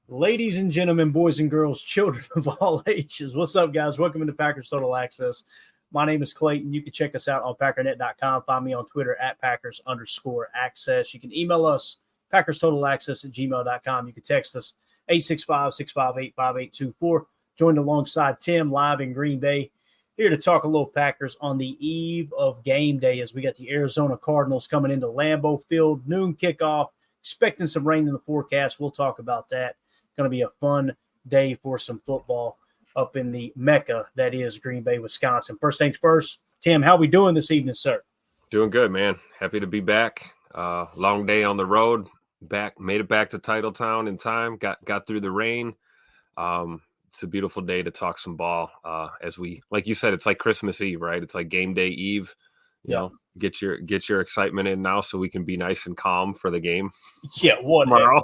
Ladies and gentlemen, boys and girls, children of all ages, what's up, guys? Welcome into Packers Total Access. My name is Clayton. You can check us out on packernet.com. Find me on Twitter at Packers_access. You can email us, PackersTotalAccess@gmail.com. You can text us 865-658-5824. Joined alongside Tim live in Green Bay. Here to talk a little Packers on the eve of game day as we got the Arizona Cardinals coming into Lambeau Field. Noon kickoff. Expecting some rain in the forecast. We'll talk about that. Going to be a fun day for some football up in the Mecca that is Green Bay, Wisconsin. First things first, Tim, how we doing this evening, sir? Doing good, man. Happy to be back. Long day on the road. Made it back to Titletown in time. Got through the rain. It's a beautiful day to talk some ball. As we, like you said, it's like Christmas Eve, right? It's like game day Eve. You know, get your excitement in now so we can be nice and calm for the game. Yeah, whatever.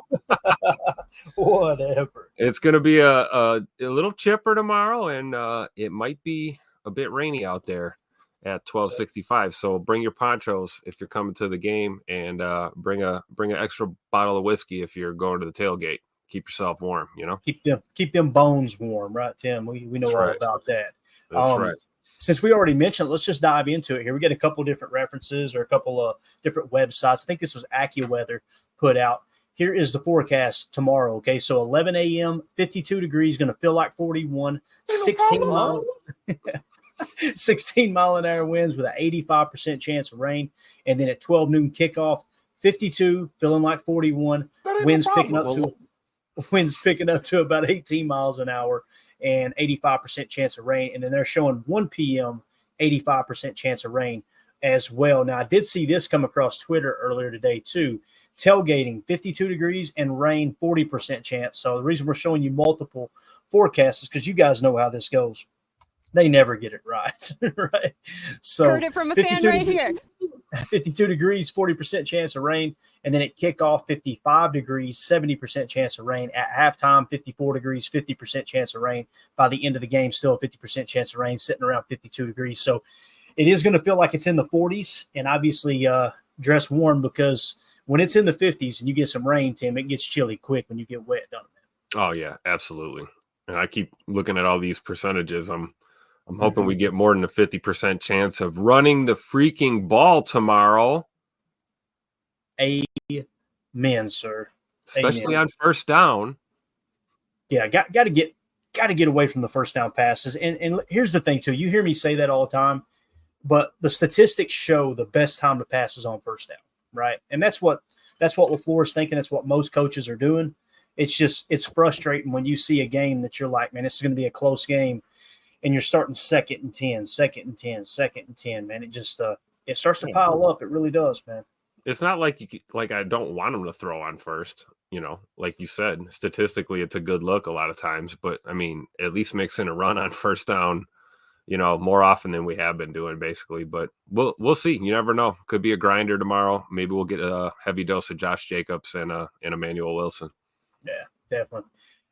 Whatever. It's going to be a little chipper tomorrow, and it might be a bit rainy out there at 12:65. So bring your ponchos if you're coming to the game, and bring an extra bottle of whiskey if you're going to the tailgate. Keep yourself warm, you know. Keep them bones warm, right, Tim? We know That's all right. about that. That's right. Since we already mentioned it, let's just dive into it here. We get a couple different references or a couple of different websites. I think this was AccuWeather put out. Here is the forecast tomorrow, okay? So 11 a.m., 52 degrees, going to feel like 41, 16 mile-an-hour winds with an 85% chance of rain. And then at 12 noon kickoff, 52, feeling like 41, winds picking up to about 18 miles an hour. And 85% chance of rain. And then they're showing 1 p.m., 85% chance of rain as well. Now, I did see this come across Twitter earlier today, too. Tailgating, 52 degrees and rain, 40% chance. So the reason we're showing you multiple forecasts is because you guys know how this goes. They never get it right, right? So heard it from a fan right here. 52 degrees, 40% chance of rain. And then at kickoff, 55 degrees, 70% chance of rain. At halftime, 54 degrees, 50% chance of rain. By the end of the game, still a 50% chance of rain, sitting around 52 degrees. So it is going to feel like it's in the 40s. And obviously dress warm, because when it's in the 50s and you get some rain, Tim, it gets chilly quick when you get wet, doesn't it? Oh, yeah, absolutely. And I keep looking at all these percentages. I'm hoping we get more than a 50% chance of running the freaking ball tomorrow. Amen, sir. Especially on first down. Yeah, got to get away from the first down passes. And here's the thing, too. You hear me say that all the time, but the statistics show the best time to pass is on first down, right? And that's what LaFleur's thinking. That's what most coaches are doing. It's frustrating when you see a game that you're like, man, this is going to be a close game, and you're starting second and 10, man. It just it starts to pile up. It really does, man. It's not like I don't want them to throw on first, you know, like you said, statistically, it's a good look a lot of times, but I mean, at least mix in a run on first down, you know, more often than we have been doing basically, but we'll see. You never know. Could be a grinder tomorrow. Maybe we'll get a heavy dose of Josh Jacobs and Emmanuel Wilson. Yeah, definitely.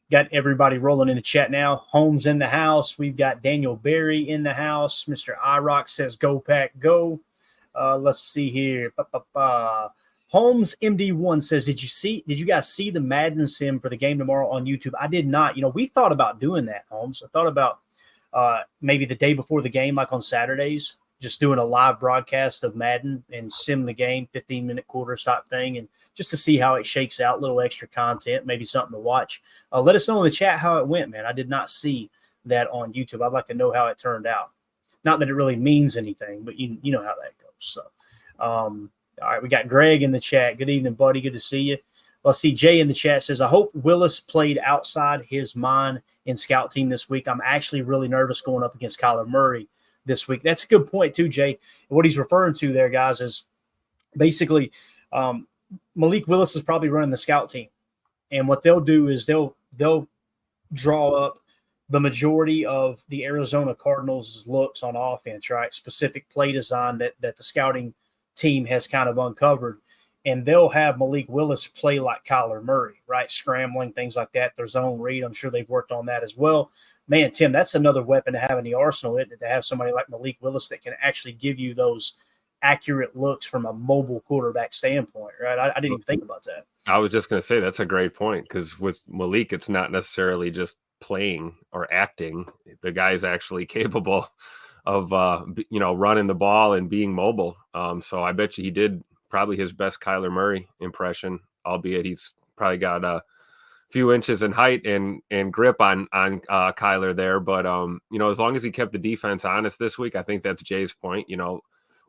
Got everybody rolling in the chat now. Holmes in the house. We've got Daniel Berry in the house. Mr. IROC says, go Pack, go. Let's see here. Holmes MD1 says, did you guys see the Madden sim for the game tomorrow on YouTube? I did not. You know, we thought about doing that, Holmes. I thought about maybe the day before the game, like on Saturdays, just doing a live broadcast of Madden and sim the game, 15-minute quarters type thing, and just to see how it shakes out, little extra content, maybe something to watch. Let us know in the chat how it went, man. I did not see that on YouTube. I'd like to know how it turned out. Not that it really means anything, but you know how that goes. So, all right, we got Greg in the chat. Good evening, buddy. Good to see you. Let's see. Jay in the chat says, I hope Willis played outside his mind in scout team this week. I'm actually really nervous going up against Kyler Murray this week. That's a good point too, Jay. And what he's referring to there, guys, is basically Malik Willis is probably running the scout team. And what they'll do is they'll draw up the majority of the Arizona Cardinals' looks on offense, right? Specific play design that the scouting team has kind of uncovered. And they'll have Malik Willis play like Kyler Murray, right? Scrambling, things like that. Their zone read, I'm sure they've worked on that as well. Man, Tim, that's another weapon to have in the arsenal, isn't it? To have somebody like Malik Willis that can actually give you those accurate looks from a mobile quarterback standpoint, right? I didn't even think about that. I was just going to say that's a great point, because with Malik, it's not necessarily just playing or acting. The guy's actually capable of running the ball and being mobile. So I bet you he did probably his best Kyler Murray impression, albeit he's probably got a few inches in height and grip on Kyler there. But as long as he kept the defense honest this week, I think that's Jay's point.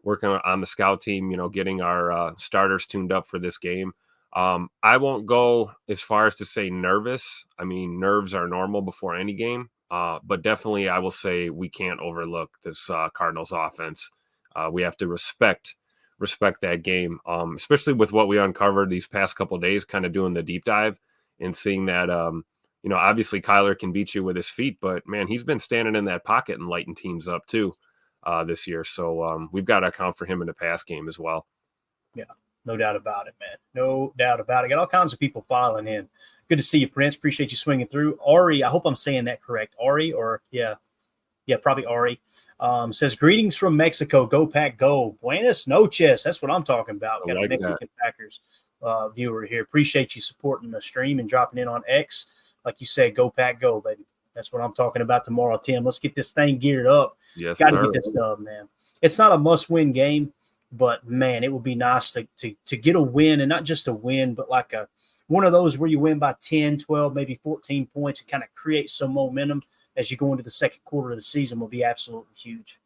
Working on the scout team, getting our starters tuned up for this game. I won't go as far as to say nervous. I mean, nerves are normal before any game, but definitely I will say we can't overlook this Cardinals offense. We have to respect that game, especially with what we uncovered these past couple of days, kind of doing the deep dive and seeing that, obviously Kyler can beat you with his feet, but man, he's been standing in that pocket and lighting teams up too this year. So we've got to account for him in the pass game as well. Yeah. No doubt about it, man. No doubt about it. Got all kinds of people filing in. Good to see you, Prince. Appreciate you swinging through. Ari, I hope I'm saying that correct. Ari, or yeah, probably Ari. Says, greetings from Mexico. Go Pack, go. Buenas noches. That's what I'm talking about. Got a Mexican Packers viewer here. Appreciate you supporting the stream and dropping in on X. Like you said, go Pack, go, baby. That's what I'm talking about tomorrow, Tim. Let's get this thing geared up. Yes, got to get this done, man. It's not a must-win game. But, man, it would be nice to get a win, and not just a win, but like one of those where you win by 10, 12, maybe 14 points and kind of create some momentum as you go into the second quarter of the season will be absolutely huge.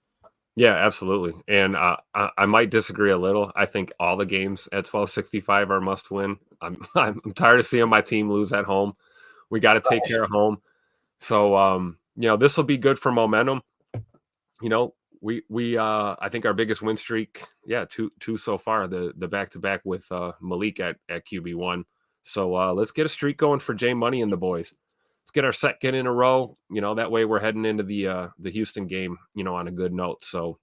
Yeah, absolutely. And I might disagree a little. I think all the games at 1265 are must win. I'm tired of seeing my team lose at home. We got to take care of home. So, this will be good for momentum. We I think our biggest win streak, two so far, the back-to-back with Malik at QB1. So let's get a streak going for Jay Money and the boys. Let's get our second in a row. That way we're heading into the Houston game, on a good note. So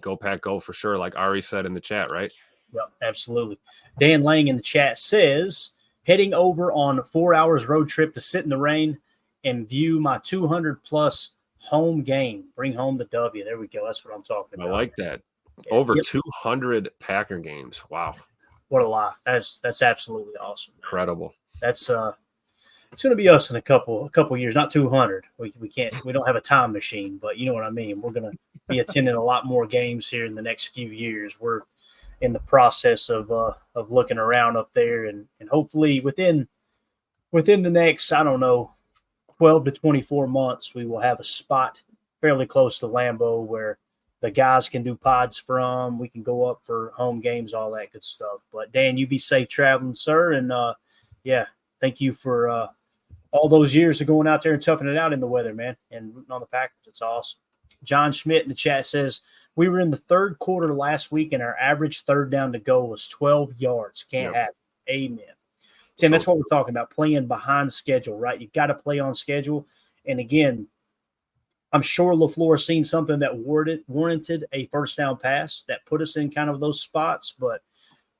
go Pack, go for sure, like Ari said in the chat, right? Yeah, absolutely. Dan Lang in the chat says, heading over on 4 hours road trip to sit in the rain and view my 200-plus home game. Bring home the W. There we go. That's what I'm talking about. I like that. Over 200 Packer games. Wow. What a life. That's absolutely awesome. Incredible. That's it's going to be us in a couple years, not 200. We don't have a time machine, but you know what I mean. We're going to be attending a lot more games here in the next few years. We're in the process of looking around up there, and hopefully within the next, I don't know, 12 to 24 months, we will have a spot fairly close to Lambeau where the guys can do pods from. We can go up for home games, all that good stuff. But, Dan, you be safe traveling, sir. And, thank you for all those years of going out there and toughing it out in the weather, man, and rooting on the Packers. It's awesome. John Schmidt in the chat says, we were in the third quarter last week, and our average third down to go was 12 yards. Can't happen. Amen. Tim, that's what we're talking about, playing behind schedule, right? You got to play on schedule. And, again, I'm sure LaFleur seen something that warranted a first down pass that put us in kind of those spots. But,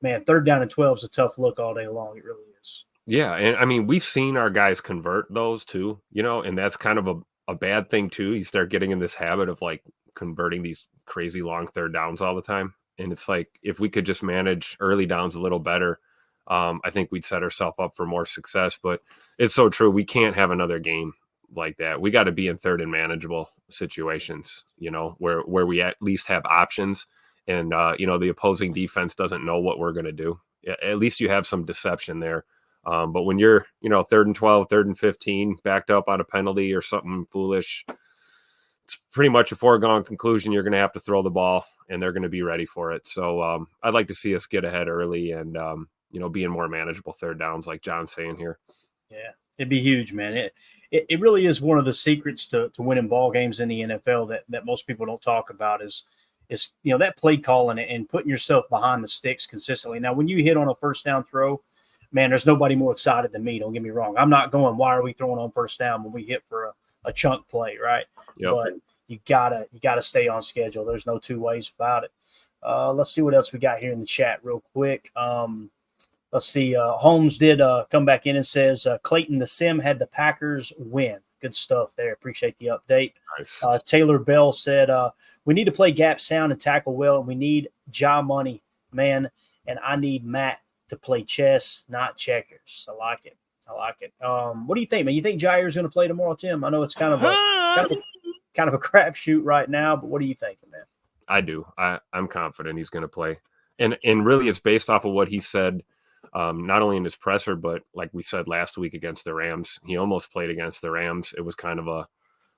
man, third down and 12 is a tough look all day long. It really is. Yeah, and, I mean, we've seen our guys convert those too, and that's kind of a bad thing too. You start getting in this habit of, like, converting these crazy long third downs all the time. And it's like if we could just manage early downs a little better, I think we'd set ourselves up for more success. But it's so true. We can't have another game like that. We got to be in third and manageable situations, where we at least have options, and the opposing defense doesn't know what we're going to do. At least you have some deception there. But when you're, 3rd and 12, 3rd and 15, backed up on a penalty or something foolish, it's pretty much a foregone conclusion you're going to have to throw the ball, and they're going to be ready for it. So I'd like to see us get ahead early and, be in more manageable third downs, like John's saying here. Yeah, it'd be huge, man. It really is one of the secrets to winning ball games in the NFL that most people don't talk about is that play calling and putting yourself behind the sticks consistently. Now, when you hit on a first down throw, man, there's nobody more excited than me. Don't get me wrong. I'm not going, why are we throwing on first down when we hit for a chunk play, right? Yep. But you gotta stay on schedule. There's no two ways about it. Let's see what else we got here in the chat real quick. Let's see. Holmes did come back in and says Clayton the Sim had the Packers win. Good stuff there. Appreciate the update. Nice. Taylor Bell said, we need to play gap sound and tackle well, and we need Ja money, man, and I need Matt to play chess, not checkers. I like it. What do you think, man? You think Jair's going to play tomorrow, Tim? I know it's kind of a crapshoot right now, but what are you thinking, man? I do. I'm confident he's going to play, and really, it's based off of what he said, not only in his presser, but like we said last week against the Rams. He almost played against the Rams. It was kind of a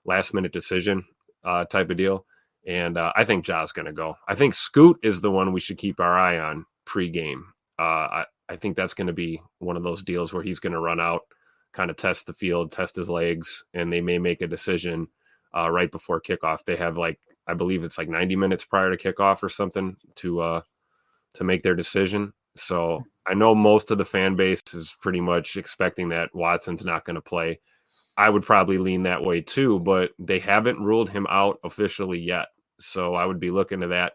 last-minute decision type of deal, and I think Ja's going to go. I think Scoot is the one we should keep our eye on pre-game. I think that's going to be one of those deals where he's going to run out, kind of test the field, test his legs, and they may make a decision right before kickoff. They have I believe it's 90 minutes prior to kickoff or something to make their decision. So I know most of the fan base is pretty much expecting that Watson's not going to play. I would probably lean that way too, but they haven't ruled him out officially yet. So I would be looking to that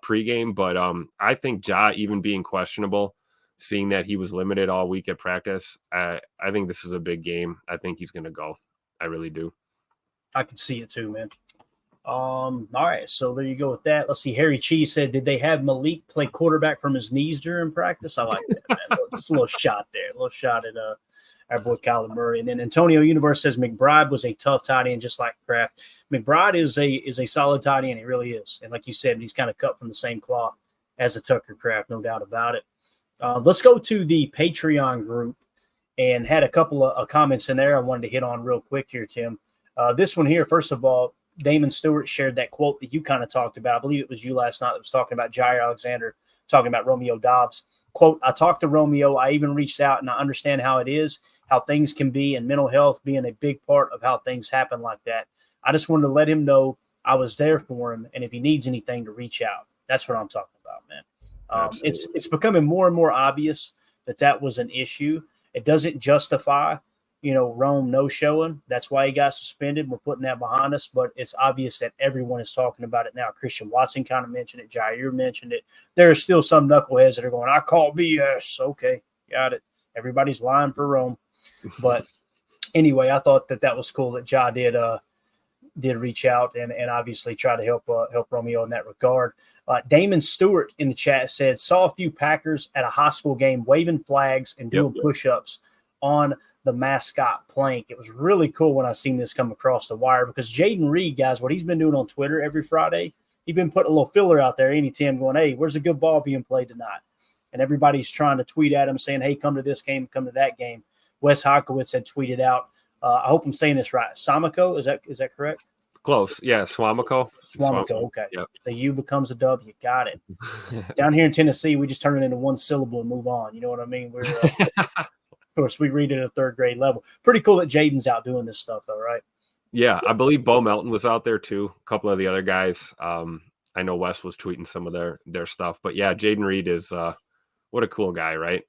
pregame. But I think Ja, even being questionable, seeing that he was limited all week at practice, I think this is a big game. I think he's going to go. I really do. I can see it too, man. All right, so there you go with that. Let's see. Harry Cheese said, did they have Malik play quarterback from his knees during practice? I like that, man. Just a little shot there. A little shot at our boy Kyler Murray. And then Antonio Universe says McBride was a tough tight end, just like Kraft. McBride is a solid tight end. He really is. And like you said, he's kind of cut from the same cloth as a Tucker Kraft, no doubt about it. Let's go to the Patreon group, and had a couple of comments in there I wanted to hit on real quick here, Tim. This one here, first of all, Damon Stewart shared that quote that you kind of talked about. I believe it was you last night that was talking about Jair Alexander, talking about Romeo Dobbs. Quote, I talked to Romeo. I even reached out, and I understand how it is, how things can be, and mental health being a big part of how things happen like that. I just wanted to let him know I was there for him, and if he needs anything, to reach out. That's what I'm talking about, man. It's becoming more and more obvious that was an issue. It doesn't justify, Rome no-showing. That's why he got suspended. We're putting that behind us, but it's obvious that everyone is talking about it now. Christian Watson kind of mentioned it. Jair mentioned it. There are still some knuckleheads that are going, I call BS. Okay, got it. Everybody's lying for Rome. But anyway, I thought that was cool that Ja did reach out and obviously try to help Romeo in that regard. Damon Stewart in the chat said, saw a few Packers at a high school game waving flags and doing push-ups on the mascot plank. It was really cool when I seen this come across the wire, because Jayden Reed, guys, what he's been doing on Twitter every Friday, he's been putting a little filler out there anytime going, hey, where's a good ball being played tonight? And everybody's trying to tweet at him saying, hey, come to this game, come to that game. Wes Hokowitz had tweeted out, I hope I'm saying this right, Samiko, is that correct? Close. Yeah, Swamico. Okay. Yep. The U becomes a W. Got it. Down here in Tennessee, we just turn it into one syllable and move on. You know what I mean? We're of course, we read it at a third grade level. Pretty cool that Jayden's out doing this stuff, though, right? Yeah, I believe Bo Melton was out there, too. A couple of the other guys. I know Wes was tweeting some of their stuff. But, yeah, Jayden Reed is what a cool guy, right?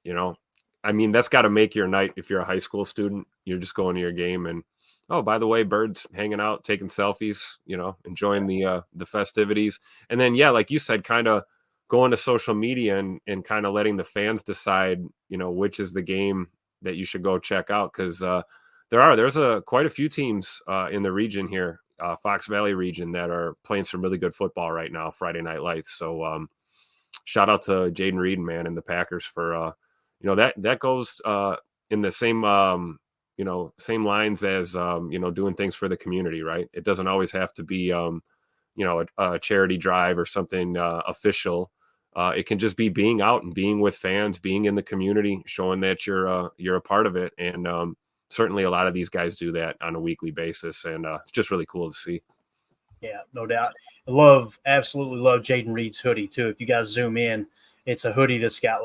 I mean, that's got to make your night if you're a high school student. You're just going to your game and, oh, by the way, birds hanging out, taking selfies, enjoying the festivities. And then, yeah, like you said, kind of going to social media and kind of letting the fans decide, which is the game that you should go check out. Because there's quite a few teams in the region here, Fox Valley region, that are playing some really good football right now, Friday Night Lights. So shout out to Jayden Reed, man, and the Packers for, that goes in the same same lines as, doing things for the community, right? It doesn't always have to be, a charity drive or something official. It can just be being out and being with fans, being in the community, showing that you're a part of it. And certainly a lot of these guys do that on a weekly basis. And it's just really cool to see. Yeah, no doubt. Absolutely love Jayden Reed's hoodie too. If you guys zoom in, it's a hoodie that's got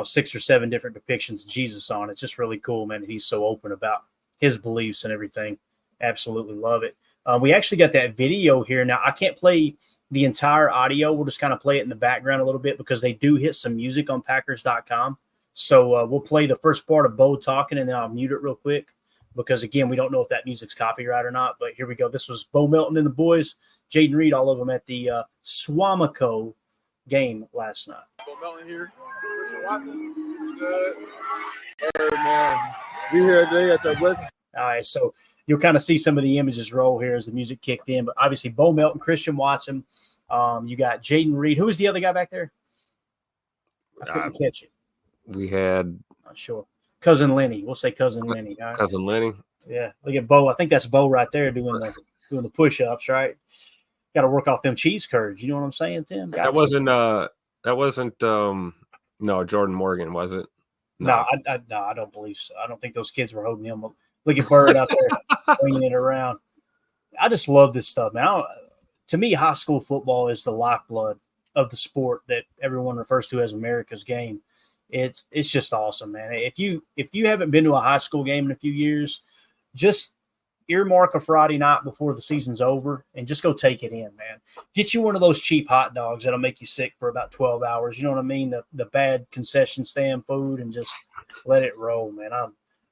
6 or 7 different depictions of Jesus on it. It's just really cool, man. He's so open about his beliefs and everything. Absolutely love it. We actually got that video here. Now, I can't play the entire audio. We'll just kind of play it in the background a little bit because they do hit some music on Packers.com. So we'll play the first part of Bo talking, and then I'll mute it real quick because, again, we don't know if that music's copyright or not. But here we go. This was Bo Melton and the boys, Jayden Reed, all of them at the Swamico game last night. Bo Melton here. Watson, good. Man. We here today at the West. All right, so you'll kind of see some of the images roll here as the music kicked in. But obviously, Bo Melton, Christian Watson. You got Jayden Reed. Who was the other guy back there? I couldn't catch it. We had not sure. Cousin Lenny. We'll say Cousin Lenny. Right? Cousin Lenny. Yeah. Look at Bo. I think that's Bo right there doing the push-ups, right? Got to work off them cheese curds. You know what I'm saying, Tim? That wasn't no, Jordan Morgan, was it? No, I don't believe so. I don't think those kids were holding him up. Look at Bird out there bringing it around. I just love this stuff, man. To me, high school football is the lifeblood of the sport that everyone refers to as America's game. It's just awesome, man. If you haven't been to a high school game in a few years, just earmark a Friday night before the season's over and just go take it in, man. Get you one of those cheap hot dogs that'll make you sick for about 12 hours. You know what I mean? The bad concession stand food, and just let it roll, man.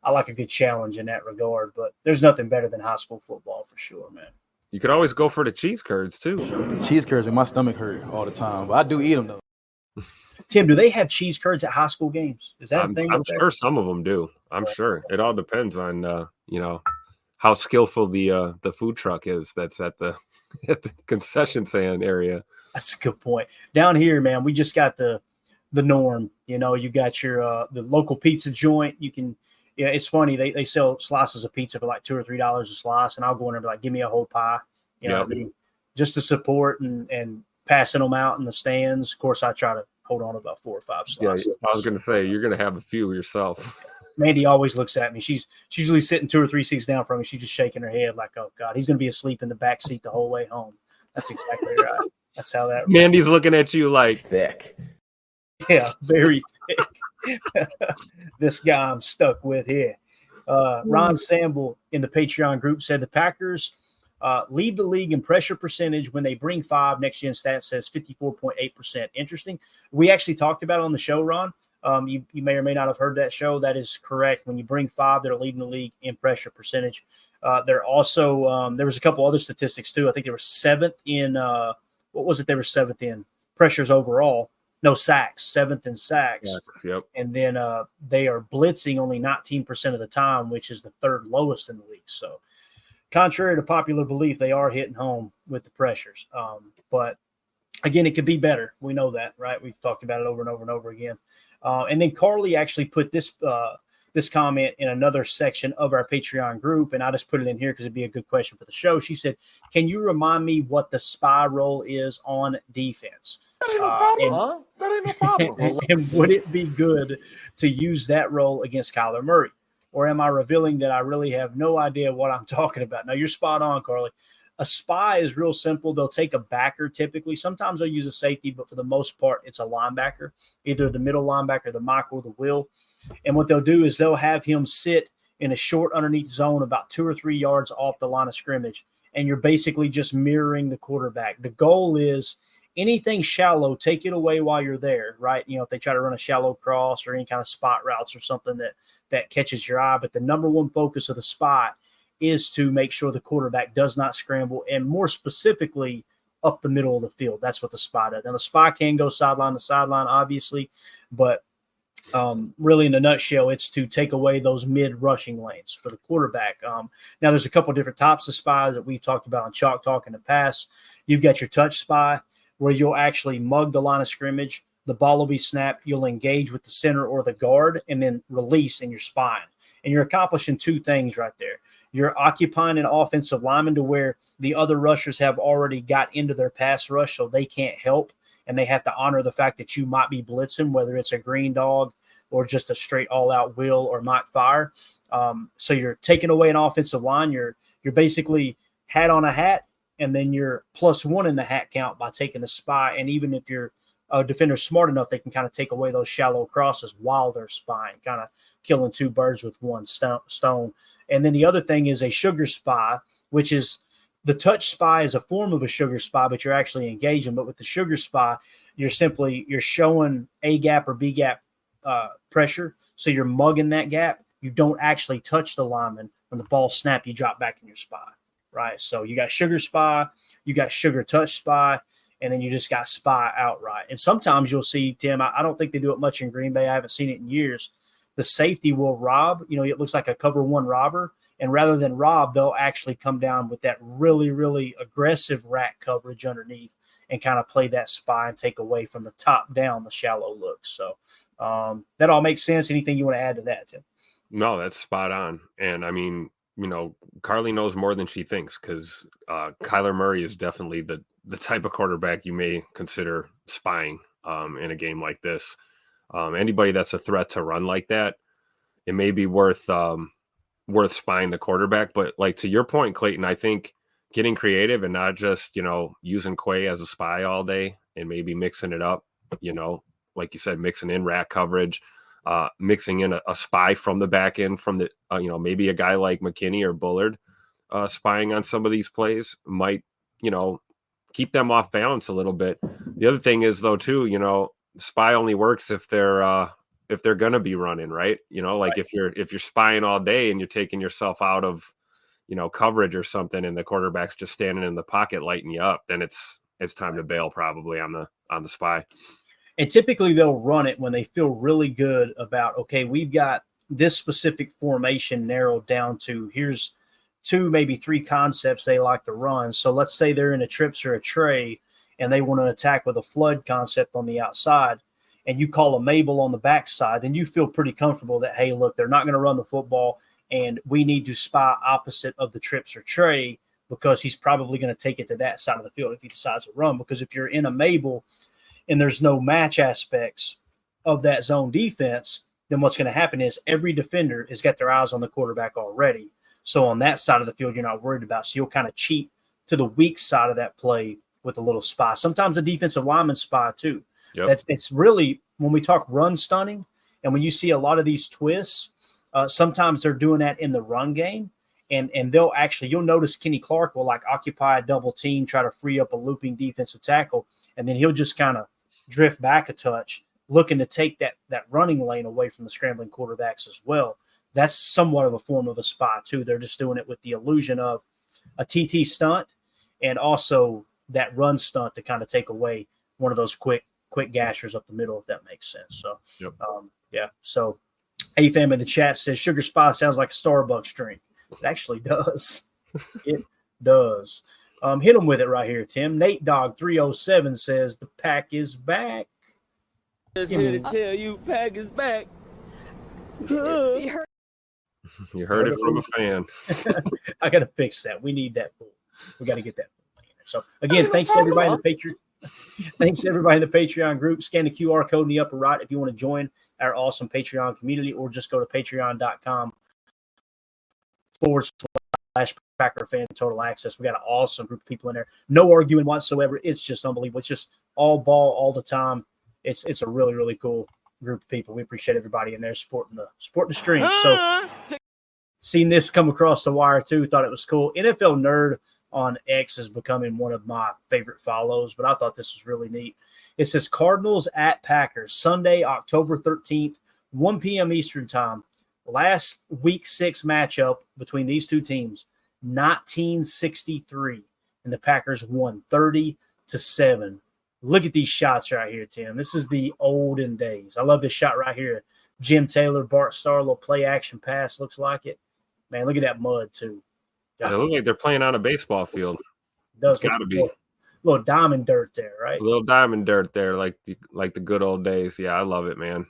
I like a good challenge in that regard, but there's nothing better than high school football for sure, man. You could always go for the cheese curds too. Cheese curds make my stomach hurt all the time, but I do eat them though. Tim, do they have cheese curds at high school games? Is that a thing? I'm sure some of them do. I'm sure it all depends on how skillful the food truck is that's at the concession stand area. That's a good point. Down here, man, we just got the norm. You know, you got your the local pizza joint. You can. Yeah, it's funny. They sell slices of pizza for like $2 or $3 a slice, and I'll go in and be like, give me a whole pie. You know what I mean? Just to support and passing them out in the stands. Of course, I try to hold on to about 4 or 5 slices. Yeah, I was going to say, you're going to have a few yourself. Mandy always looks at me. She's usually sitting 2 or 3 seats down from me. She's just shaking her head like, oh, God, he's going to be asleep in the back seat the whole way home. That's exactly right. That's how that Mandy's looking at you like, thick. Yeah, very thick. This guy I'm stuck with here. Ron Samble in the Patreon group said the Packers lead the league in pressure percentage when they bring 5. Next Gen Stats says 54.8%. Interesting. We actually talked about it on the show, Ron. You may or may not have heard that show. That is correct. When you bring 5, they're leading the league in pressure percentage. They're also there was a couple other statistics too. I think they were 7th in what was it? They were 7th in pressures overall. No, sacks, 7th in sacks. Yep. And then they are blitzing only 19% of the time, which is the 3rd lowest in the league. So contrary to popular belief, they are hitting home with the pressures. But again, it could be better. We know that, right? We've talked about it over and over and over again. And then Carly actually put this comment in another section of our Patreon group, and I just put it in here because it'd be a good question for the show. She said, can you remind me what the spy role is on defense? That ain't no problem, That ain't no problem. And would it be good to use that role against Kyler Murray? Or am I revealing that I really have no idea what I'm talking about? No, you're spot on, Carly. A spy is real simple. They'll take a backer typically. Sometimes they'll use a safety, but for the most part, it's a linebacker, either the middle linebacker, the Michael, the Will. And what they'll do is they'll have him sit in a short underneath zone about 2 or 3 yards off the line of scrimmage, and you're basically just mirroring the quarterback. The goal is anything shallow, take it away while you're there, right? You know, if they try to run a shallow cross or any kind of spot routes or something that catches your eye. But the number one focus of the spy is to make sure the quarterback does not scramble, and more specifically up the middle of the field. That's what the spy does. Now, the spy can go sideline to sideline, obviously, but really in a nutshell, it's to take away those mid-rushing lanes for the quarterback. Now, there's a couple different types of spies that we've talked about on Chalk Talk in the past. You've got your touch spy, where you'll actually mug the line of scrimmage. The ball will be snapped. You'll engage with the center or the guard and then release in your spine. And you're accomplishing 2 things right there. You're occupying an offensive lineman to where the other rushers have already got into their pass rush, so they can't help, and they have to honor the fact that you might be blitzing, whether it's a green dog or just a straight all-out will or mock fire. So you're taking away an offensive line. You're basically hat on a hat, and then you're +1 in the hat count by taking the spy. And even if you're a defender smart enough, they can kind of take away those shallow crosses while they're spying, kind of killing 2 birds with 1 stone. And then the other thing is a sugar spy, which is the touch spy is a form of a sugar spy, but you're actually engaging. But with the sugar spy, you're showing A gap or B gap pressure. So you're mugging that gap. You don't actually touch the lineman. When the ball snaps, you drop back in your spy. Right. So you got sugar spy, you got sugar touch spy, and then you just got spy outright. And sometimes you'll see, Tim, I don't think they do it much in Green Bay. I haven't seen it in years. the safety will rob. It looks like a cover one robber. And rather than rob, they'll actually come down with that really, really aggressive rack coverage underneath and kind of play that spy and take away from the top down the shallow looks. So that all makes sense. Anything you want to add to that, Tim? No, that's spot on. And I mean, Carly knows more than she thinks, because Kyler Murray is definitely the type of quarterback you may consider spying in a game like this. Anybody that's a threat to run like that, it may be worth spying the quarterback. But like, to your point, Clayton, I think getting creative and not just, using Quay as a spy all day and maybe mixing it up, like you said, mixing in rack coverage, mixing in a spy from the back end from the, maybe a guy like McKinney or Bullard spying on some of these plays might, keep them off balance a little bit. The other thing is, though, too, spy only works if they're going to be running, right? Like right. If you're spying all day and you're taking yourself out of, coverage or something, and the quarterback's just standing in the pocket lighting you up, then it's time to bail probably on the spy. And typically they'll run it when they feel really good about, okay, we've got this specific formation narrowed down to, here's 2, maybe 3 concepts they like to run. So let's say they're in a trips or a tray and they want to attack with a flood concept on the outside, and you call a Mabel on the backside, then you feel pretty comfortable that, hey, look, they're not going to run the football, and we need to spy opposite of the trips or tray, because he's probably going to take it to that side of the field if he decides to run. Because if you're in a Mabel and there's no match aspects of that zone defense, then what's going to happen is every defender has got their eyes on the quarterback already. So on that side of the field, you're not worried about. So you'll kind of cheat to the weak side of that play with a little spy. Sometimes the defensive lineman spy too. Yep. It's really, when we talk run stunning, and when you see a lot of these twists, sometimes they're doing that in the run game. And they'll actually, you'll notice Kenny Clark will like occupy a double team, try to free up a looping defensive tackle, and then he'll just kind of drift back a touch, looking to take that running lane away from the scrambling quarterbacks as well. That's somewhat of a form of a spy too. They're just doing it with the illusion of a TT stunt and also that run stunt to kind of take away one of those quick gashers up the middle, if that makes sense. So, yep. Yeah. So, A-Fam in the chat says Sugar Spy sounds like a Starbucks drink. It actually does. It does. Hit them with it right here, Tim. Nate Dog 307 says the pack is back. Just here to tell you, pack is back. You heard it from a fan. I got to fix that. We need that. We got to get that. So again, thanks to everybody in the Patreon. Thanks to everybody in the Patreon group. Scan the QR code in the upper right if you want to join our awesome Patreon community, or just go to patreon.com/Packer Fan Total Access. We got an awesome group of people in there. No arguing whatsoever. It's just unbelievable. It's just all ball all the time. It's a really, really cool group of people. We appreciate everybody in there supporting the stream. So seen this come across the wire too. Thought it was cool. NFL Nerd on X is becoming one of my favorite follows, but I thought this was really neat. It says Cardinals at Packers, Sunday, October 13th, 1 p.m. Eastern time. Last week 6 matchup between these two teams, 1963, and the Packers won 30-7. Look at these shots right here, Tim. This is the olden days. I love this shot right here. Jim Taylor, Bart Starr, little play action pass, looks like it. Man, look at that mud too. They look like they're playing on a baseball field. It's got to be a little diamond dirt there, right? A little diamond dirt there, like the good old days. Yeah, I love it, man.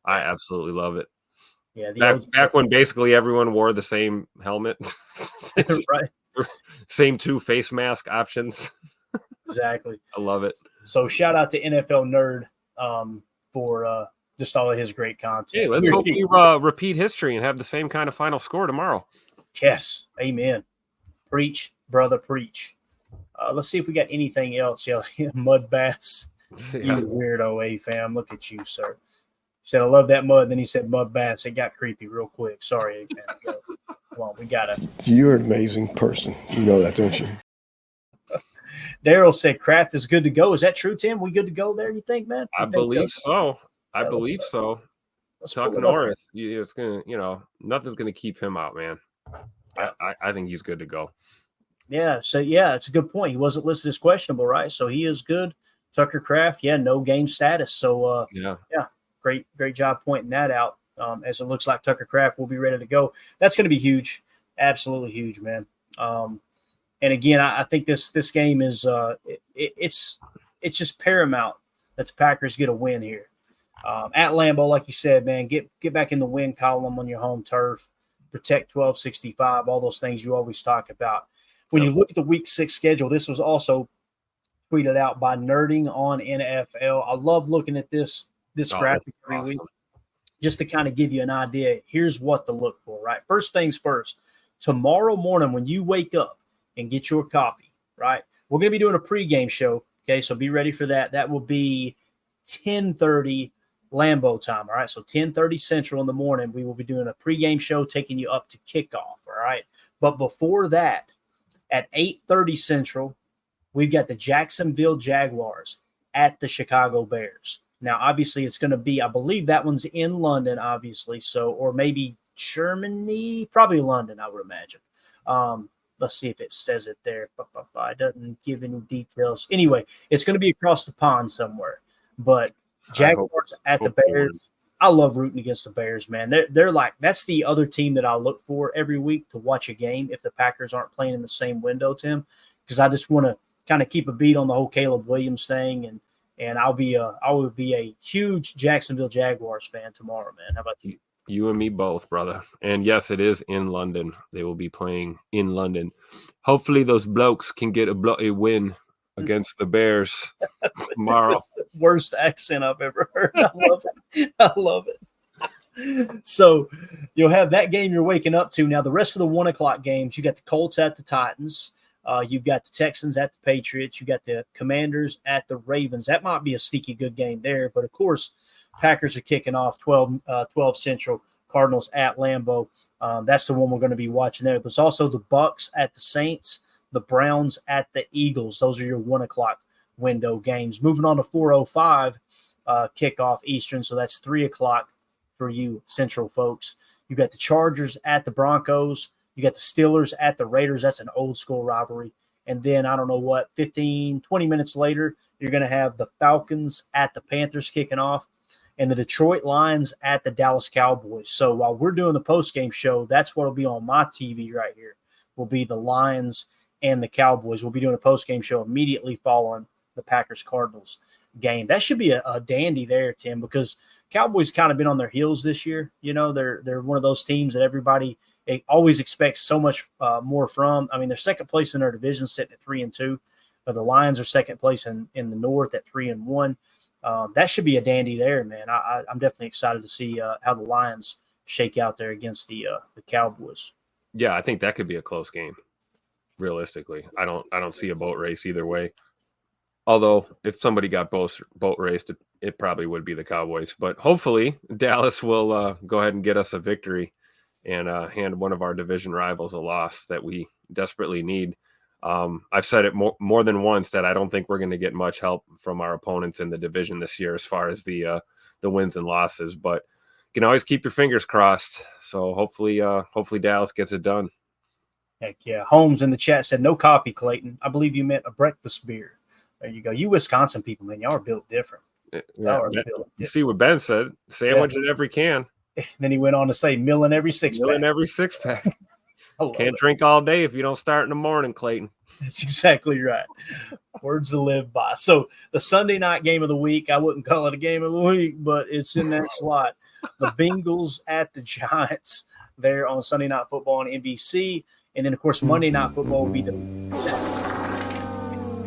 I absolutely love it. Yeah, back when basically everyone wore the same helmet, right? Same 2 face mask options. Exactly. I love it. So shout out to NFL Nerd for just all of his great content. Hey, let's hope we repeat history and have the same kind of final score tomorrow. Yes. Amen. Preach, brother, preach. Let's see if we got anything else. Yeah, mud baths. Yeah. You weirdo, A-Fam. Look at you, sir. He said, I love that mud. Then he said mud baths. It got creepy real quick. Sorry, A-Fam. Come on, we got to. You're an amazing person. You know that, don't you? Daryl said Kraft is good to go. Is that true, Tim? We good to go there, you think, man? I believe so. I believe so. Chuck Norris, it's going to, nothing's going to keep him out, man. I think he's good to go. Yeah. So, it's a good point. He wasn't listed as questionable, right? So he is good. Tucker Kraft, no game status. So, yeah, great job pointing that out. as it looks like Tucker Kraft will be ready to go. That's going to be huge, absolutely huge, man. And again, I think this game is it's just paramount that the Packers get a win here at Lambeau. Like you said, man, get back in the win column on your home turf, protect 1265, all those things you always talk about. When you look at the Week 6 schedule, this was also tweeted out by Nerding on NFL. I love looking at this graphic every week just to kind of give you an idea. Here's what to look for, right? First things first, tomorrow morning when you wake up and get your coffee, right? We're going to be doing a pregame show, okay? So be ready for that. That will be 10:30 Lambeau time, all right? So 10:30 Central in the morning, we will be doing a pregame show taking you up to kickoff, all right? But before that, at 8:30 Central, we've got the Jacksonville Jaguars at the Chicago Bears. Now, obviously, it's going to be, I believe that one's in London, obviously, so, or maybe Germany, probably London, I would imagine. Let's see if it says it there. It doesn't give any details. Anyway, it's going to be across the pond somewhere. But Jaguars at the Bears. I love rooting against the Bears, man. They're like, that's the other team that I look for every week to watch a game if the Packers aren't playing in the same window, Tim, because I just want to kind of keep a beat on the whole Caleb Williams thing, and I would be a huge Jacksonville Jaguars fan tomorrow, man. How about you? You and me both, brother. And yes, it is in London. They will be playing in London. Hopefully those blokes can get a win against the Bears tomorrow. Worst accent I've ever heard. I love it. I love it. So you'll have that game you're waking up to. Now, the rest of the 1 o'clock games, you got the Colts at the Titans. You've got the Texans at the Patriots. You got the Commanders at the Ravens. That might be a sneaky good game there. But, of course, Packers are kicking off 12 Central, Cardinals at Lambeau. That's the one we're going to be watching there. There's also the Bucks at the Saints, the Browns at the Eagles. Those are your 1 o'clock window games. Moving on to 4:05 kickoff Eastern, so that's 3 o'clock for you Central folks. You got the Chargers at the Broncos. You got the Steelers at the Raiders. That's an old school rivalry. And then, I don't know what, 15, 20 minutes later, you're going to have the Falcons at the Panthers kicking off and the Detroit Lions at the Dallas Cowboys. So while we're doing the postgame show, that's what will be on my TV right here, will be the Lions and the Cowboys. We'll be doing a postgame show immediately following the Packers-Cardinals game. That should be a dandy there, Tim, because Cowboys kind of been on their heels this year. You know, they're one of those teams that everybody always expects so much more from. I mean, they're second place in their division, sitting at 3-2. But the Lions are second place in the North at 3-1. That should be a dandy there, man. I'm definitely excited to see how the Lions shake out there against the Cowboys. Yeah, I think that could be a close game. Realistically, I don't see a boat race either way. Although, if somebody got boat raced, it probably would be the Cowboys. But hopefully, Dallas will go ahead and get us a victory and hand one of our division rivals a loss that we desperately need. I've said it more than once that I don't think we're going to get much help from our opponents in the division this year as far as the wins and losses. But you can always keep your fingers crossed. So hopefully Dallas gets it done. Heck yeah. Holmes in the chat said, no coffee, Clayton. I believe you meant a breakfast beer. There you go. You Wisconsin people, man, y'all are built different. You see what Ben said, sandwich in every can. Then he went on to say, mill in every six-pack. Mill in every six-pack. Can't drink all day if you don't start in the morning, Clayton. That's exactly right. Words to live by. So the Sunday night game of the week, I wouldn't call it a game of the week, but it's in that slot. The Bengals at the Giants there on Sunday Night Football on NBC. And then, of course, Monday Night Football will be the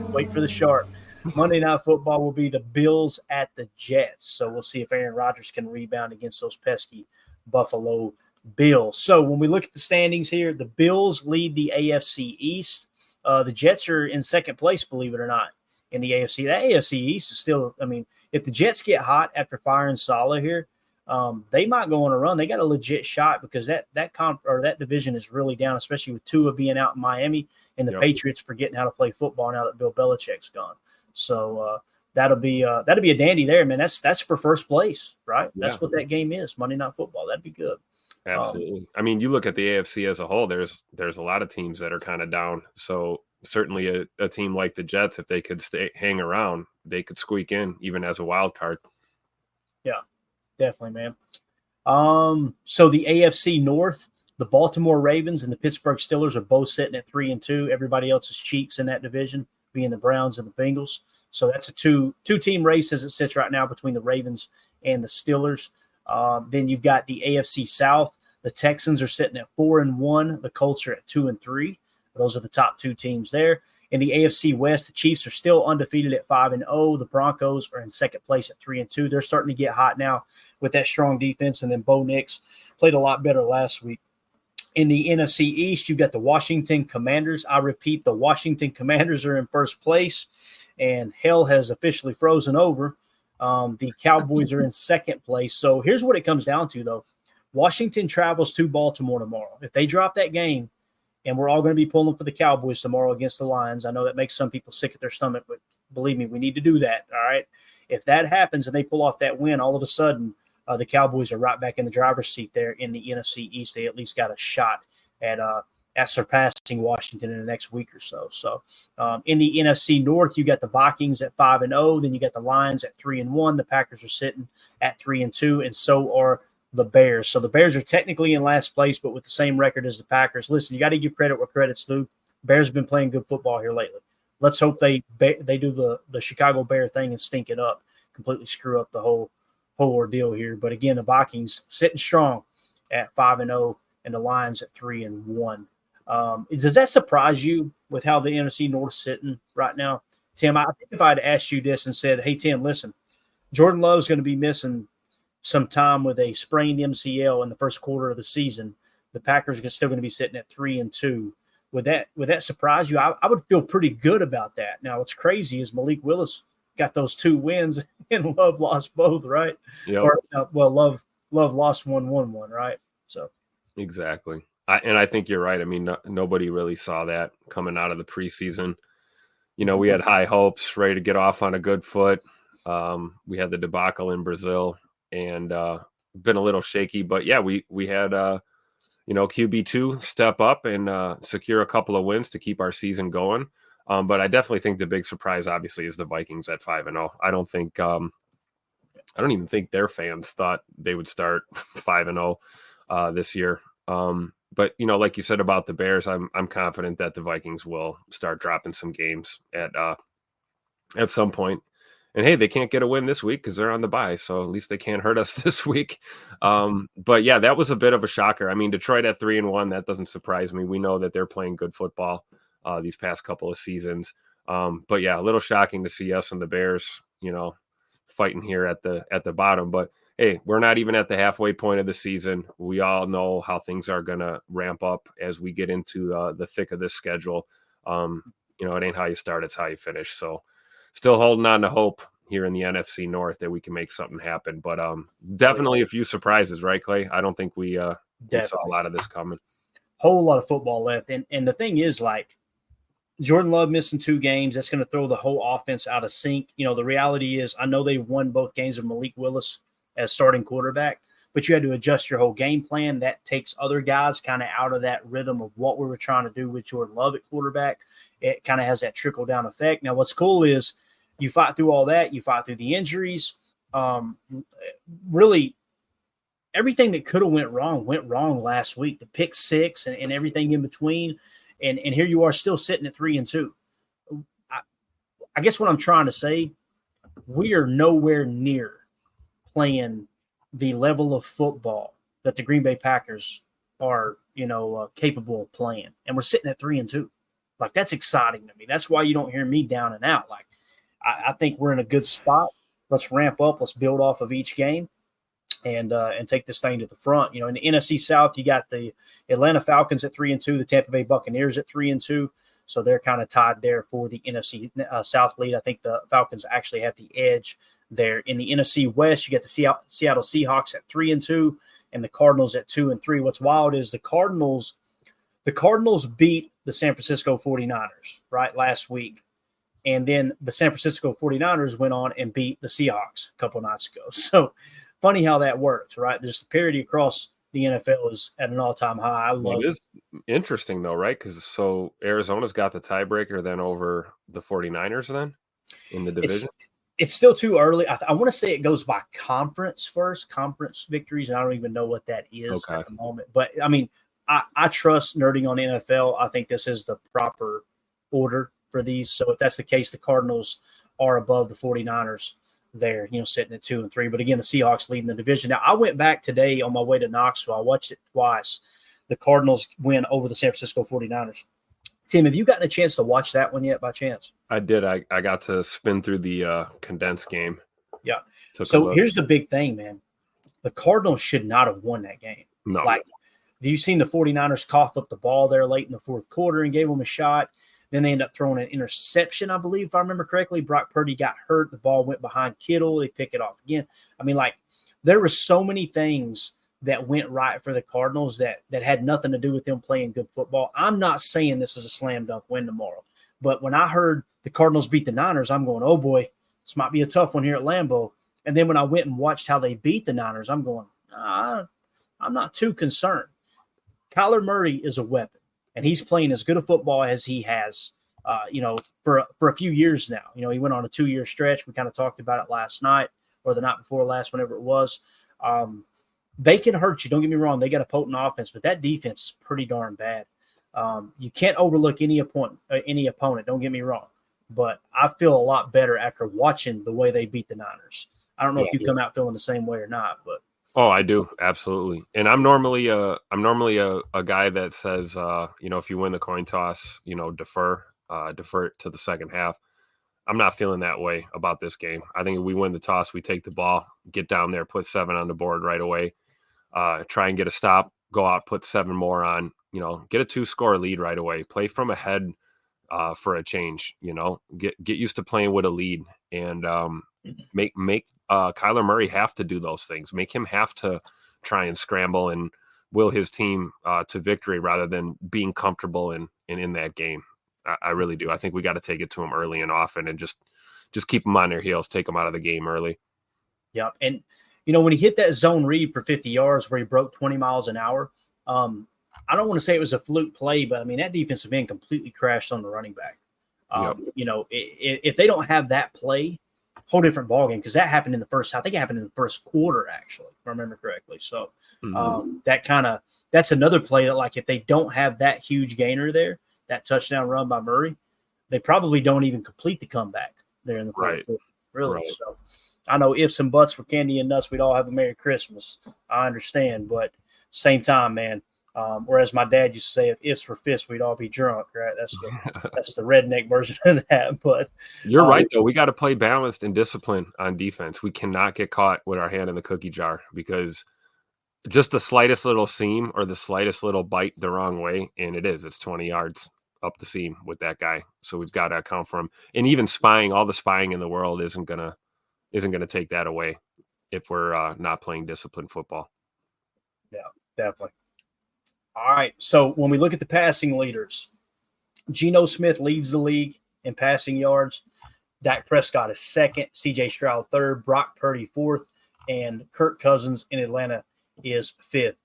– wait for the sharp. Monday Night Football will be the Bills at the Jets. So we'll see if Aaron Rodgers can rebound against those pesky Buffalo Bills. So when we look at the standings here, the Bills lead the AFC East. The Jets are in second place, believe it or not, in the AFC. The AFC East is still, I mean, if the Jets get hot after firing Saleh here, they might go on a run. They got a legit shot because that division is really down, especially with Tua being out in Miami and the Patriots forgetting how to play football now that Bill Belichick's gone. So that'll be a dandy there, man. That's for first place, right? Yeah. That's what that game is, Monday Night Football. That'd be good. Absolutely. I mean, you look at the AFC as a whole, there's a lot of teams that are kind of down. So certainly a team like the Jets, if they could hang around, they could squeak in even as a wild card. Yeah, definitely, man. So the AFC North, the Baltimore Ravens and the Pittsburgh Steelers are both sitting at 3-2. Everybody else is cheeks in that division, being the Browns and the Bengals. So that's a two-team race as it sits right now between the Ravens and the Steelers. Then you've got the AFC South. The Texans are sitting at 4-1. The Colts are at 2-3. Those are the top two teams there. In the AFC West, the Chiefs are still undefeated at 5-0. The Broncos are in second place at 3-2. They're starting to get hot now with that strong defense. And then Bo Nix played a lot better last week. In the NFC East, you've got the Washington Commanders. I repeat, the Washington Commanders are in first place, and hell has officially frozen over. The Cowboys are in second place. So here's what it comes down to, though. Washington travels to Baltimore tomorrow. If they drop that game, and we're all going to be pulling for the Cowboys tomorrow against the Lions. I know that makes some people sick at their stomach, but believe me, we need to do that, all right? If that happens and they pull off that win, all of a sudden the Cowboys are right back in the driver's seat there in the NFC East. They at least got a shot at surpassing Washington in the next week or so. So in the NFC North, you got the Vikings at 5-0. Then you got the Lions at 3-1. The Packers are sitting at 3-2, and so are the Bears. So the Bears are technically in last place, but with the same record as the Packers. Listen, you got to give credit where credit's due. Bears have been playing good football here lately. Let's hope they do the Chicago Bear thing and stink it up, completely screw up the whole ordeal here. But again, the Vikings sitting strong at 5-0, and the Lions at 3-1. Does that surprise you with how the NFC North is sitting right now, Tim? I think if I had asked you this and said, "Hey Tim, listen, Jordan Love's going to be missing some time with a sprained MCL in the first quarter of the season. The Packers are still going to be sitting at 3-2. Would that surprise you? I would feel pretty good about that. Now, what's crazy is Malik Willis got those 2 wins and Love lost both, right? Yep. Or Love lost 1-1, right? So exactly. I think you're right. I mean, nobody really saw that coming out of the preseason. You know, we had high hopes, ready to get off on a good foot. We had the debacle in Brazil. And been a little shaky, but yeah, we had QB2 step up and secure a couple of wins to keep our season going. But I definitely think the big surprise, obviously, is the Vikings at 5-0. I don't even think their fans thought they would start 5-0 this year. But like you said about the Bears, I'm confident that the Vikings will start dropping some games at some point. And hey, they can't get a win this week because they're on the bye, so at least they can't hurt us this week. But yeah, that was a bit of a shocker. I mean, Detroit at 3-1, that doesn't surprise me. We know that they're playing good football these past couple of seasons. But yeah, a little shocking to see us and the Bears, fighting here at the bottom. But hey, we're not even at the halfway point of the season. We all know how things are going to ramp up as we get into the thick of this schedule. It ain't how you start, it's how you finish. So still holding on to hope here in the NFC North that we can make something happen. But definitely a few surprises, right, Clay? I don't think we saw a lot of this coming. Whole lot of football left. And the thing is, like, Jordan Love missing 2 games, that's going to throw the whole offense out of sync. The reality is I know they won both games with Malik Willis as starting quarterback, but you had to adjust your whole game plan. That takes other guys kind of out of that rhythm of what we were trying to do with Jordan Love at quarterback. It kind of has that trickle-down effect. Now, what's cool is you fight through all that. You fight through the injuries. Really, everything that could have went wrong last week. The pick 6 and everything in between. And here you are still sitting at 3-2. I guess what I'm trying to say, we are nowhere near playing the level of football that the Green Bay Packers are, capable of playing. And we're sitting at 3-2. Like, that's exciting to me. That's why you don't hear me down and out. Like, I think we're in a good spot. Let's ramp up. Let's build off of each game and take this thing to the front. In the NFC South, you got the Atlanta Falcons at 3-2, the Tampa Bay Buccaneers at 3-2. So they're kind of tied there for the NFC South lead. I think the Falcons actually have the edge there. In the NFC West, you got the Seattle Seahawks at 3-2 and the Cardinals at 2-3. What's wild is the Cardinals beat the San Francisco 49ers, right, last week. And then the San Francisco 49ers went on and beat the Seahawks a couple nights ago. So funny how that works, right? There's the parity across the NFL is at an all-time high. I love it. It is interesting, though, right? Because Arizona's got the tiebreaker then over the 49ers then in the division. It's still too early. I want to say it goes by conference first, conference victories, and I don't even know what that is at the moment. But, I mean, I trust nerding on NFL. I think this is the proper order for these. So if that's the case, the Cardinals are above the 49ers there, sitting at 2 and 3. But again, the Seahawks leading the division. Now, I went back today on my way to Knoxville. I watched it twice. The Cardinals win over the San Francisco 49ers. Tim, have you gotten a chance to watch that one yet by chance? I did. I got to spin through the condensed game. Yeah. So here's the big thing, man. The Cardinals should not have won that game. No. Like, you've seen the 49ers cough up the ball there late in the fourth quarter and gave them a shot. Then they end up throwing an interception, I believe, if I remember correctly. Brock Purdy got hurt. The ball went behind Kittle. They pick it off again. I mean, like, there were so many things that went right for the Cardinals that had nothing to do with them playing good football. I'm not saying this is a slam dunk win tomorrow. But when I heard the Cardinals beat the Niners, I'm going, oh, boy, this might be a tough one here at Lambeau. And then when I went and watched how they beat the Niners, I'm going, I'm not too concerned. Kyler Murray is a weapon, and he's playing as good a football as he has, for a few years now. He went on a 2-year stretch. We kind of talked about it last night or the night before last, whenever it was. They can hurt you. Don't get me wrong. They got a potent offense, but that defense is pretty darn bad. You can't overlook any opponent. Don't get me wrong. But I feel a lot better after watching the way they beat the Niners. I don't know if you come out feeling the same way or not, but. Oh, I do. Absolutely. And I'm normally a guy that says, if you win the coin toss, defer it to the second half. I'm not feeling that way about this game. I think if we win the toss, we take the ball, get down there, put 7 on the board right away, try and get a stop, go out, put 7 more on, get a 2-score lead right away, play from ahead for a change, get used to playing with a lead, and make Kyler Murray have to do those things, make him have to try and scramble and will his team to victory rather than being comfortable in that game. I really do. I think we got to take it to them early and often and just keep them on their heels, take them out of the game early. Yeah. And, when he hit that zone read for 50 yards where he broke 20 miles an hour, I don't want to say it was a fluke play, but, I mean, that defensive end completely crashed on the running back. If they don't have that play, whole different ballgame, because that happened in the first – I think it happened in the first quarter, actually, if I remember correctly. So that's another play that, like, if they don't have that huge gainer there, that touchdown run by Murray, they probably don't even complete the comeback there in the fourth quarter, really. Right. So I know ifs and buts for candy and nuts, we'd all have a Merry Christmas. I understand, but same time, man. Whereas my dad used to say, if ifs were fists, we'd all be drunk, right? That's the redneck version of that. But you're right, though. We got to play balanced and disciplined on defense. We cannot get caught with our hand in the cookie jar, because just the slightest little seam or the slightest little bite the wrong way, and it's 20 yards up the seam with that guy. So we've got to account for him. And even all the spying in the world isn't gonna take that away if we're not playing disciplined football. Yeah, definitely. All right. So when we look at the passing leaders, Geno Smith leads the league in passing yards. Dak Prescott is second, CJ Stroud third, Brock Purdy fourth, and Kirk Cousins in Atlanta is fifth.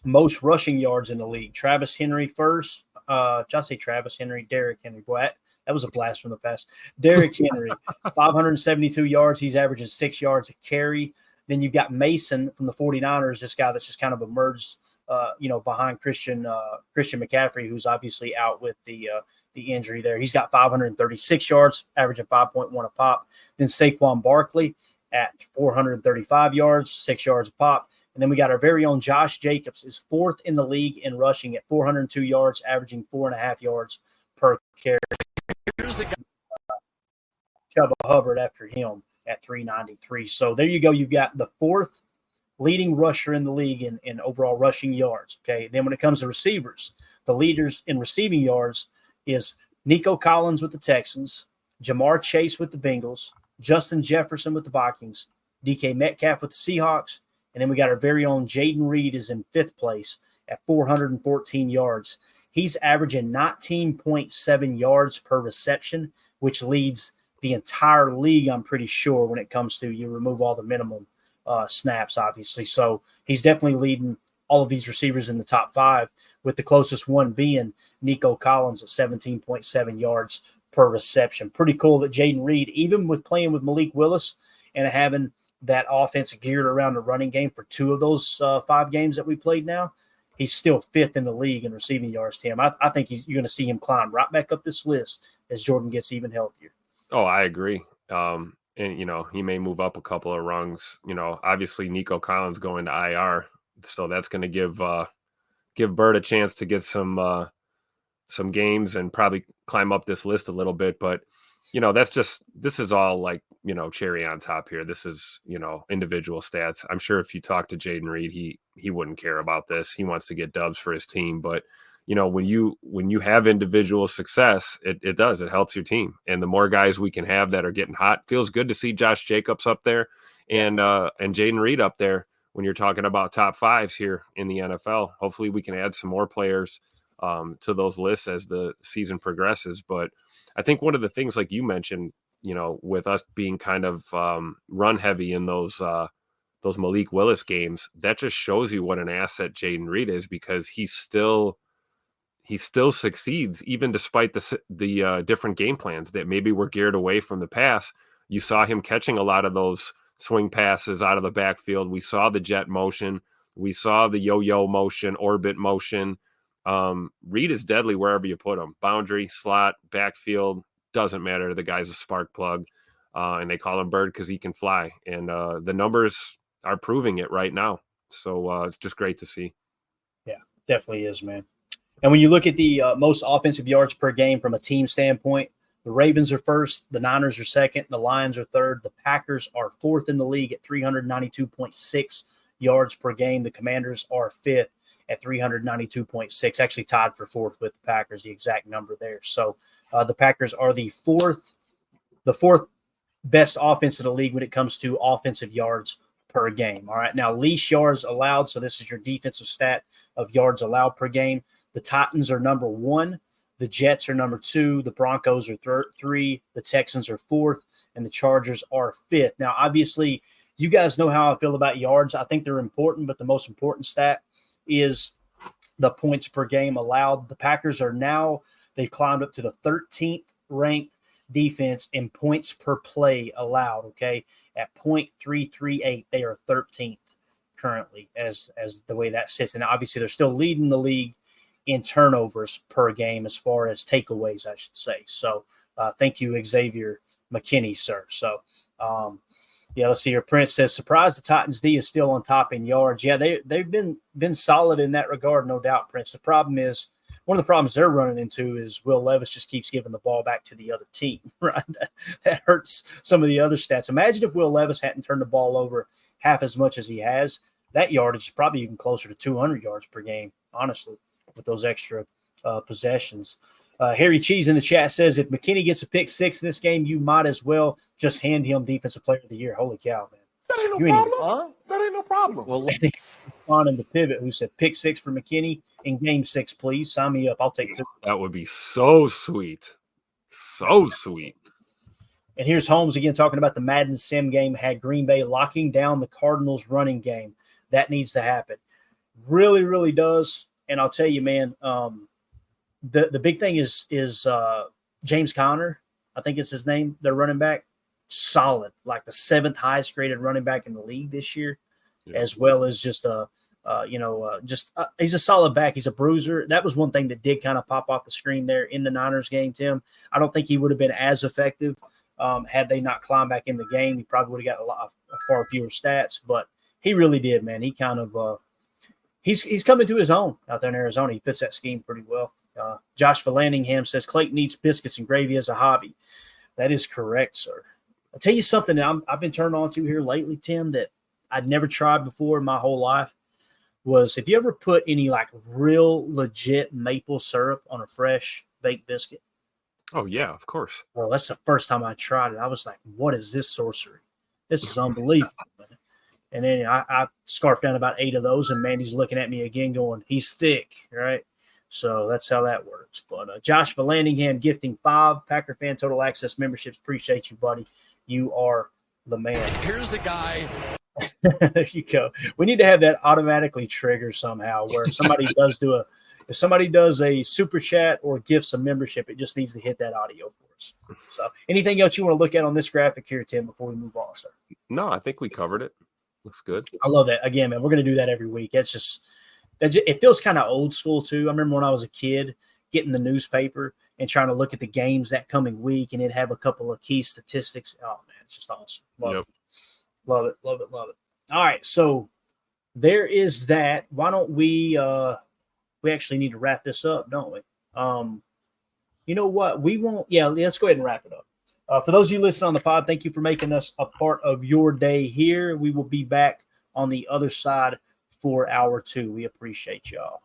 Most rushing yards in the league, Travis Henry first. Did I say Travis Henry? Derrick Henry. Boy, that was a blast from the past. Derrick Henry, 572 yards. He's averaging 6 yards a carry. Then you've got Mason from the 49ers, this guy that's just kind of emerged, behind Christian McCaffrey, who's obviously out with the injury there. He's got 536 yards, averaging 5.1 a pop. Then Saquon Barkley at 435 yards, 6 yards a pop. And then we got our very own Josh Jacobs is fourth in the league in rushing at 402 yards, averaging 4.5 yards per carry. Chuba Hubbard after him at 393. So there you go. You've got the fourth leading rusher in the league in overall rushing yards. Okay. Then when it comes to receivers, the leaders in receiving yards is Nico Collins with the Texans, Jamar Chase with the Bengals, Justin Jefferson with the Vikings, DK Metcalf with the Seahawks. And then we got our very own Jayden Reed is in fifth place at 414 yards. He's averaging 19.7 yards per reception, which leads the entire league, I'm pretty sure, when it comes to you remove all the minimum snaps, obviously. So he's definitely leading all of these receivers in the top 5, with the closest one being Nico Collins at 17.7 yards per reception. Pretty cool that Jayden Reed, even with playing with Malik Willis and having that offense geared around the running game for 2 of those 5 games that we played now, he's still 5th in the league in receiving yards, Tim. I think you're going to see him climb right back up this list as Jordan gets even healthier. Oh, I agree. And, he may move up a couple of rungs. Obviously Nico Collins going to IR, so that's going to give Bird a chance to get some games and probably climb up this list a little bit. But, this is all like, cherry on top here. This is, individual stats. I'm sure if you talk to Jayden Reed, he wouldn't care about this. He wants to get dubs for his team. But, when you have individual success, it does. It helps your team. And the more guys we can have that are getting hot, feels good to see Josh Jacobs up there and Jayden Reed up there when you're talking about top 5s here in the NFL. Hopefully we can add some more players to those lists as the season progresses. But I think one of the things, like you mentioned, with us being kind of run heavy in those Malik Willis games, that just shows you what an asset Jayden Reed is, because he still succeeds even despite the different game plans that maybe were geared away from the pass. You saw him catching a lot of those swing passes out of the backfield. We saw the jet motion. We saw the yo-yo motion, orbit motion. Reed is deadly wherever you put him. Boundary, slot, backfield, doesn't matter. The guy's a spark plug, and they call him Bird because he can fly. And the numbers are proving it right now. So it's just great to see. Yeah, definitely is, man. And when you look at the most offensive yards per game from a team standpoint, the Ravens are first, the Niners are second, the Lions are third, the Packers are 4th in the league at 392.6 yards per game. The Commanders are 5th at 392.6, actually tied for 4th with the Packers, the exact number there. So the Packers are the fourth best offense in the league when it comes to offensive yards per game. All right, now least yards allowed. So this is your defensive stat of yards allowed per game. The Titans are number 1. The Jets are number 2. The Broncos are 3. The Texans are 4th. And the Chargers are 5th. Now, obviously, you guys know how I feel about yards. I think they're important, but the most important stat is the points per game allowed. The Packers are now, they've climbed up to the 13th ranked defense in points per play allowed, okay? At .338, they are 13th currently as the way that sits. And obviously, they're still leading the league in turnovers per game as far as takeaways, I should say. So thank you, Xavier McKinney, sir. So, let's see here. Prince says, surprised the Titans D is still on top in yards. Yeah, they've been solid in that regard, no doubt, Prince. The problem is, one of the problems they're running into is Will Levis just keeps giving the ball back to the other team, right? That hurts some of the other stats. Imagine if Will Levis hadn't turned the ball over half as much as he has. That yardage is probably even closer to 200 yards per game, honestly, with those extra possessions. Harry Cheese in the chat says, if McKinney gets a pick 6 in this game, you might as well just hand him Defensive Player of the Year. Holy cow, man. That ain't no problem. That ain't no problem. Well, on in the pivot who said pick 6 for McKinney in game 6, please. Sign me up. I'll take 2. That would be so sweet. So sweet. And here's Holmes again talking about the Madden Sim game had Green Bay locking down the Cardinals running game. That needs to happen. Really, really does. And I'll tell you, man, the big thing is James Conner. I think it's his name. Their running back, solid, like the 7th highest graded running back in the league this year, as well as just he's a solid back. He's a bruiser. That was one thing that did kind of pop off the screen there in the Niners game, Tim. I don't think he would have been as effective had they not climbed back in the game. He probably would have got far fewer stats, but he really did, man. He kind of he's coming to his own out there in Arizona. He fits that scheme pretty well. Josh Vallandigham says Clayton eats biscuits and gravy as a hobby. That is correct, sir. I'll tell you something that I've been turned on to here lately, Tim, that I'd never tried before in my whole life was, if you ever put any like real legit maple syrup on a fresh baked biscuit? Oh, yeah, of course. Well, that's the first time I tried it. I was like, what is this sorcery? This is unbelievable. And then I scarfed down about 8 of those, and Mandy's looking at me again going, he's thick, right? So that's how that works. But Josh Vallandigham gifting 5 Packer Fan Total Access memberships. Appreciate you, buddy. You are the man. Here's the guy. There you go. We need to have that automatically trigger somehow, where if somebody does a super chat or gifts a membership, it just needs to hit that audio for us. sports. So anything else you want to look at on this graphic here, Tim, before we move on, sir? No, I think we covered it. Looks good. I love that. Again, man, we're going to do that every week. It feels kind of old school too. I remember when I was a kid getting the newspaper and trying to look at the games that coming week, and it'd have a couple of key statistics. Oh man, it's just awesome. Love it. All right, so there is that. Why don't we actually need to wrap this up, don't we? You know what? We won't. Yeah, let's go ahead and wrap it up. For those of you listening on the pod, thank you for making us a part of your day here. We will be back on the other side for hour 2. We appreciate y'all.